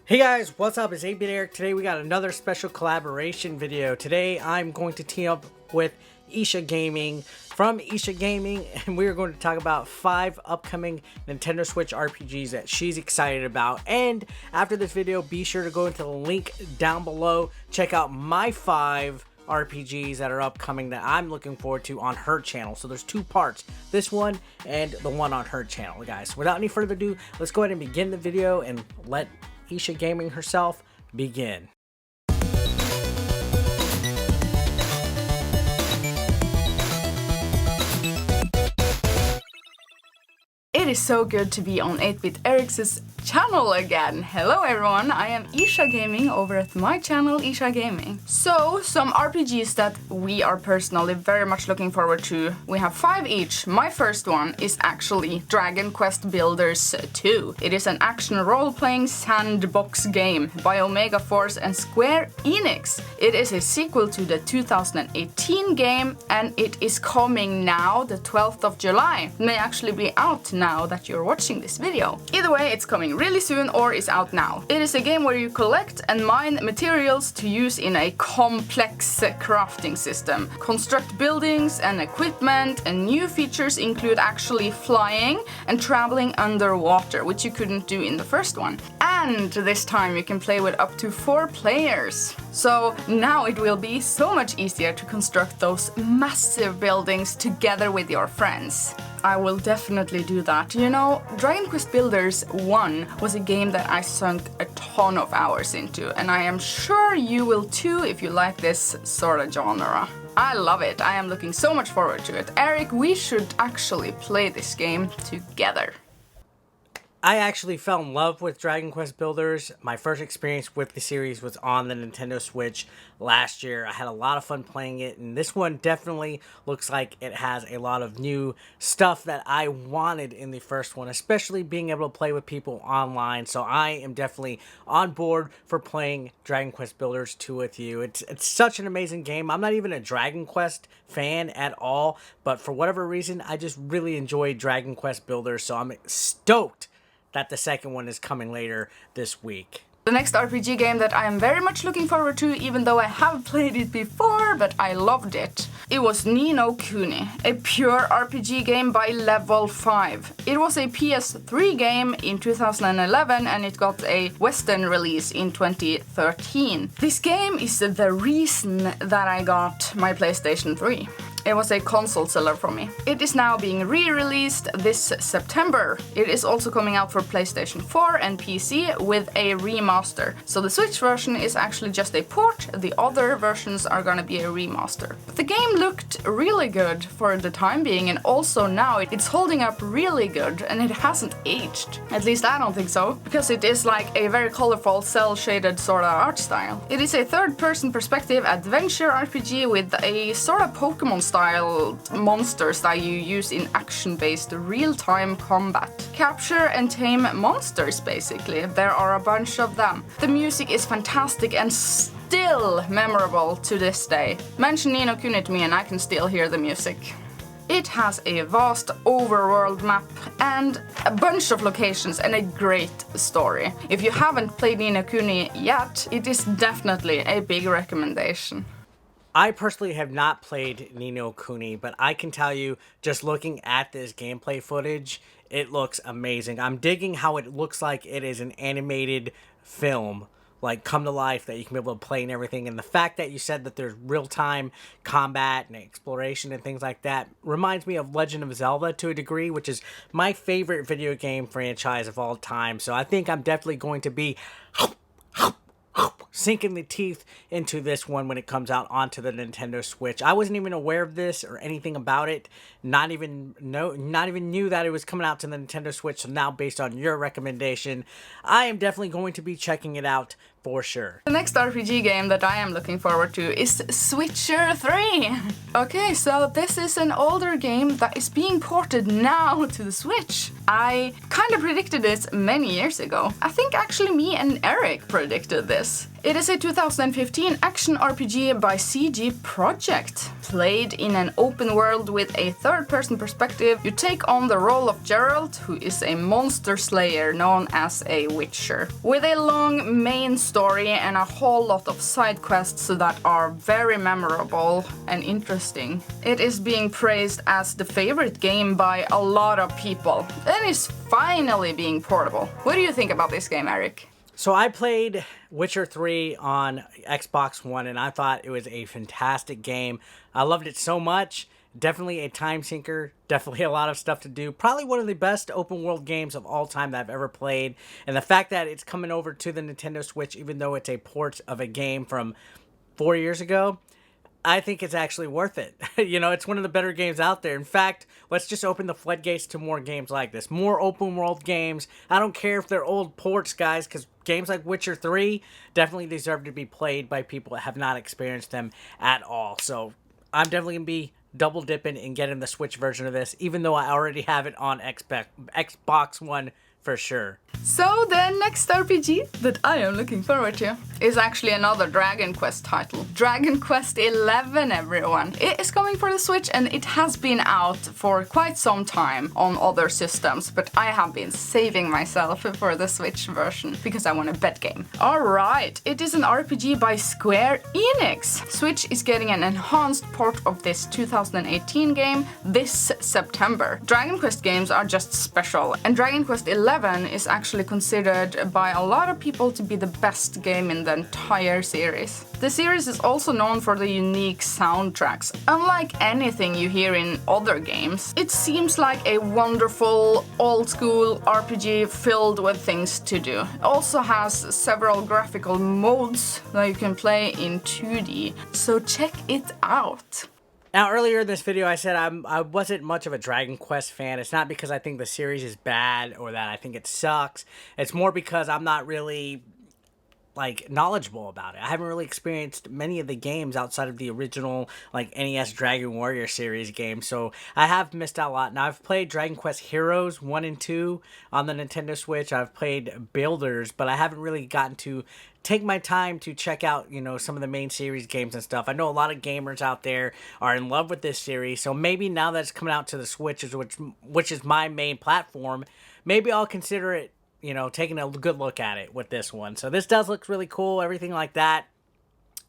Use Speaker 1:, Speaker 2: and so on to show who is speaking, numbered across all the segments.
Speaker 1: Hey guys, what's up? It's 8-Bit Eric. Today we got another special collaboration video. Today I'm going to team up with Ircha Gaming from Ircha Gaming, and we are going to talk about 5 upcoming Nintendo Switch RPGs that she's excited about. And after this video, be sure to go into the link down below. Check out my 5 RPGs that are upcoming that I'm looking forward to on her channel. So there's 2 parts, this one and the one on her channel, guys. Without any further ado, let's go ahead and begin the video and let Ircha Gaming herself begin.
Speaker 2: It is so good to be on 8-Bit Eric's channel again. Hello everyone, I am Ircha Gaming over at my channel Ircha Gaming. So, some RPGs that we are personally very much looking forward to. We have 5 each. My first one is actually Dragon Quest Builders 2. It is an action role-playing sandbox game by Omega Force and Square Enix. It is a sequel to the 2018 game and it is coming now, the 12th of July. It may actually be out now that you're watching this video. Either way, it's coming really soon or is out now. It is a game where you collect and mine materials to use in a complex crafting system. Construct buildings and equipment, and new features include actually flying and traveling underwater, which you couldn't do in the first one. And this time you can play with up to 4 players. So now it will be so much easier to construct those massive buildings together with your friends. I will definitely do that. You know, Dragon Quest Builders 1 was a game that I sunk a ton of hours into, and I am sure you will too if you like this sort of genre. I love it. I am looking so much forward to it. Eric, we should actually play this game together.
Speaker 1: I actually fell in love with Dragon Quest Builders. My first experience with the series was on the Nintendo Switch last year. I had a lot of fun playing it, and this one definitely looks like it has a lot of new stuff that I wanted in the first one, especially being able to play with people online. So I am definitely on board for playing Dragon Quest Builders 2 with you. It's such an amazing game. I'm not even a Dragon Quest fan at all, but for whatever reason, I just really enjoyed Dragon Quest Builders, so I'm stoked that the second one is coming later this week.
Speaker 2: The next RPG game that I am very much looking forward to, even though I have played it before, but I loved it. It was Ni no Kuni, a pure RPG game by Level 5. It was a PS3 game in 2011 and it got a Western release in 2013. This game is the reason that I got my PlayStation 3. It was a console seller for me. It is now being re-released this September. It is also coming out for PlayStation 4 and PC with a remaster. So the Switch version is actually just a port, the other versions are gonna be a remaster. But the game looked really good for the time being, and also now it's holding up really good and it hasn't aged. At least I don't think so, because it is like a very colorful, cel-shaded sort of art style. It is a third-person perspective adventure RPG with a sort of Pokemon style monsters that you use in action-based real-time combat. Capture and tame monsters, basically. There are a bunch of them. The music is fantastic and still memorable to this day. Mention Ni no Kuni to me and I can still hear the music. It has a vast overworld map and a bunch of locations and a great story. If you haven't played Ni no Kuni yet, it is definitely a big recommendation.
Speaker 1: I personally have not played Ni no Kuni, but I can tell you, just looking at this gameplay footage, it looks amazing. I'm digging how it looks like it is an animated film, like come to life, that you can be able to play and everything. And the fact that you said that there's real-time combat and exploration and things like that reminds me of Legend of Zelda to a degree, which is my favorite video game franchise of all time. So I think I'm definitely going to be sinking the teeth into this one when it comes out onto the Nintendo Switch. I wasn't even aware of this or anything about it. Not even knew that it was coming out to the Nintendo Switch. So now, based on your recommendation, I am definitely going to be checking it out for sure.
Speaker 2: The next RPG game that I am looking forward to is Switcher 3. Okay, so this is an older game that is being ported now to the Switch. I kind of predicted this many years ago. I think actually me and Eric predicted this. It is a 2015 action RPG by CG Projekt. Played in an open world with a third-person perspective, you take on the role of Geralt, who is a monster slayer known as a Witcher. With a long main story and a whole lot of side quests that are very memorable and interesting. It is being praised as the favorite game by a lot of people, and is finally being portable. What do you think about this game, Eric?
Speaker 1: So I played Witcher 3 on Xbox One, and I thought it was a fantastic game. I loved it so much. Definitely a time sinker. Definitely a lot of stuff to do. Probably one of the best open world games of all time that I've ever played. And the fact that it's coming over to the Nintendo Switch, even though it's a port of a game from 4 years ago, I think it's actually worth it. You know, it's one of the better games out there. In fact, let's just open the floodgates to more games like this. More open world games. I don't care if they're old ports, guys, because games like Witcher 3 definitely deserve to be played by people that have not experienced them at all. So I'm definitely going to be double dipping and getting the Switch version of this, even though I already have it on Xbox One for sure.
Speaker 2: So the next RPG that I am looking forward to is actually another Dragon Quest title. Dragon Quest 11, everyone. It is coming for the Switch and it has been out for quite some time on other systems, but I have been saving myself for the Switch version because I want a bet game. Alright, it is an RPG by Square Enix. Switch is getting an enhanced port of this 2018 game this September. Dragon Quest games are just special, and Dragon Quest 11 is actually considered by a lot of people to be the best game in the entire series. The series is also known for the unique soundtracks. Unlike anything you hear in other games, it seems like a wonderful old-school RPG filled with things to do. It also has several graphical modes that you can play in 2D, so check it out.
Speaker 1: Now, earlier in this video, I said I wasn't much of a Dragon Quest fan. It's not because I think the series is bad or that I think it sucks. It's more because I'm not really, like, knowledgeable about it. I haven't really experienced many of the games outside of the original, like, NES Dragon Warrior series games. So I have missed out a lot. Now, I've played Dragon Quest Heroes 1 and 2 on the Nintendo Switch. I've played Builders, but I haven't really gotten to take my time to check out, you know, some of the main series games and stuff. I know a lot of gamers out there are in love with this series, so maybe now that it's coming out to the Switch, which is my main platform, maybe I'll consider it, you know, taking a good look at it with this one. So this does look really cool, everything like that.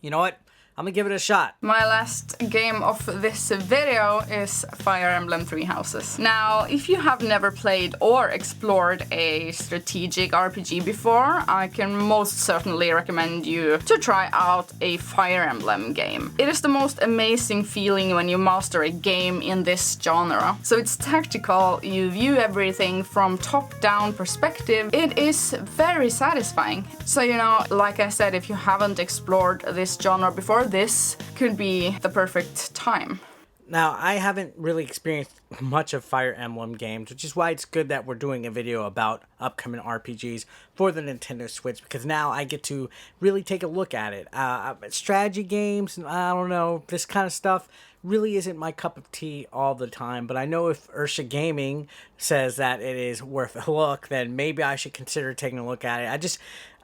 Speaker 1: You know what? I'm gonna give it a shot.
Speaker 2: My last game of this video is Fire Emblem Three Houses. Now, if you have never played or explored a strategic RPG before, I can most certainly recommend you to try out a Fire Emblem game. It is the most amazing feeling when you master a game in this genre. So it's tactical, you view everything from top-down perspective. It is very satisfying. So, you know, like I said, if you haven't explored this genre before, this could be the perfect time.
Speaker 1: Now, I haven't really experienced much of Fire Emblem games, which is why it's good that we're doing a video about upcoming RPGs for the Nintendo Switch, because now I get to really take a look at it. Strategy games, I don't know, this kind of stuff really isn't my cup of tea all the time, but I know if Ircha Gaming says that it is worth a look, then maybe I should consider taking a look at it.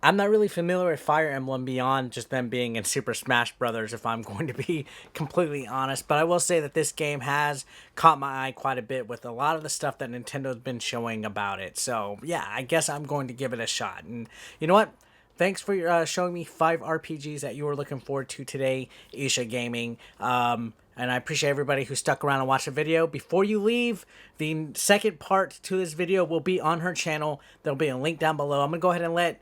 Speaker 1: I'm not really familiar with Fire Emblem beyond just them being in Super Smash Brothers, if I'm going to be completely honest. But I will say that this game has caught my eye quite a bit with a lot of the stuff that Nintendo's been showing about it. So, yeah, I guess I'm going to give it a shot. And you know what? Thanks for showing me 5 RPGs that you were looking forward to today, Ircha Gaming. And I appreciate everybody who stuck around and watched the video. Before you leave, the second part to this video will be on her channel. There'll be a link down below. I'm going to go ahead and let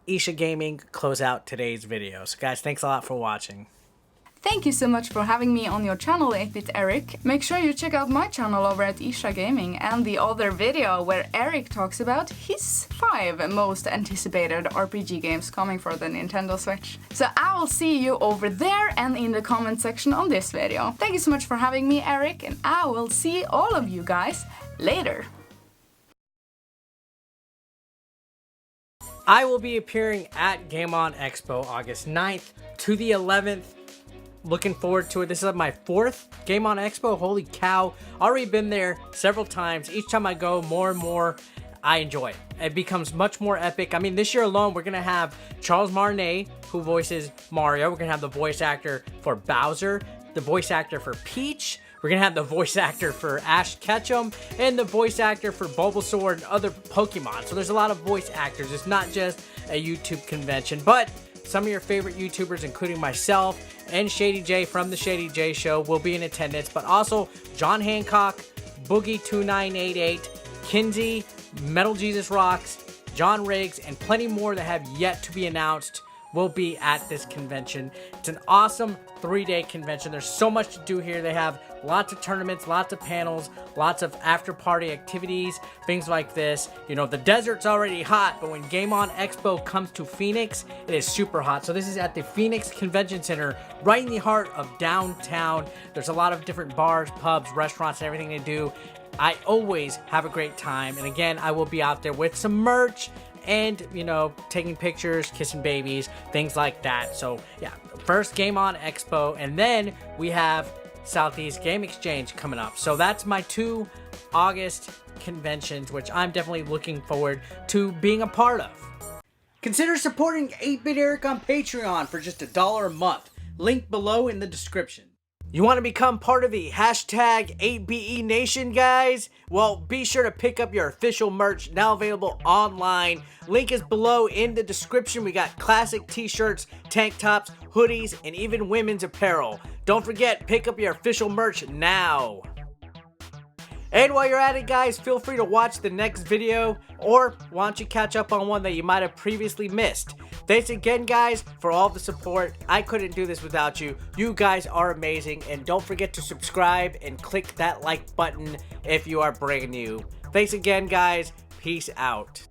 Speaker 1: Ircha Gaming close out today's video. So guys, thanks a lot for watching.
Speaker 2: Thank you so much for having me on your channel, 8-Bit Eric. Make sure you check out my channel over at Ircha Gaming and the other video where Eric talks about his 5 most anticipated RPG games coming for the Nintendo Switch. So I will see you over there and in the comment section on this video. Thank you so much for having me, Eric, and I will see all of you guys later.
Speaker 1: I will be appearing at Game On Expo August 9th to the 11th. Looking forward to it. This is my 4th Game On Expo. Holy cow. Already been there several times. Each time I go, more and more, I enjoy it. It becomes much more epic. I mean, this year alone, we're going to have Charles Martinet, who voices Mario. We're going to have the voice actor for Bowser, the voice actor for Peach. We're going to have the voice actor for Ash Ketchum, and the voice actor for Bulbasaur and other Pokemon. So there's a lot of voice actors. It's not just a YouTube convention, but some of your favorite YouTubers, including myself and Shady J from The Shady J Show, will be in attendance, but also John Hancock, Boogie2988, Kinsey, Metal Jesus Rocks, John Riggs, and plenty more that have yet to be announced will be at this convention. It's an awesome 3-day convention. There's so much to do here. They have lots of tournaments, lots of panels, lots of after party activities, things like this. You know, the desert's already hot, but when Game On Expo comes to Phoenix, it is super hot. So this is at the Phoenix Convention Center, right in the heart of downtown. There's a lot of different bars, pubs, restaurants, and everything to do. I always have a great time. And again, I will be out there with some merch and, you know, taking pictures, kissing babies, things like that. So yeah, first Game On Expo, and then we have Southeast Game Exchange coming up. So that's my 2 August conventions, which I'm definitely looking forward to being a part of. Consider supporting 8-Bit Eric on Patreon for just $1 a month. Link below in the description. You want to become part of the hashtag 8BE Nation, guys? Well, be sure to pick up your official merch, now available online. Link is below in the description. We got classic t-shirts, tank tops, hoodies, and even women's apparel. Don't forget, pick up your official merch now. And while you're at it, guys, feel free to watch the next video, or why don't you catch up on one that you might have previously missed. Thanks again, guys, for all the support. I couldn't do this without you. You guys are amazing, and don't forget to subscribe and click that like button if you are brand new. Thanks again, guys. Peace out.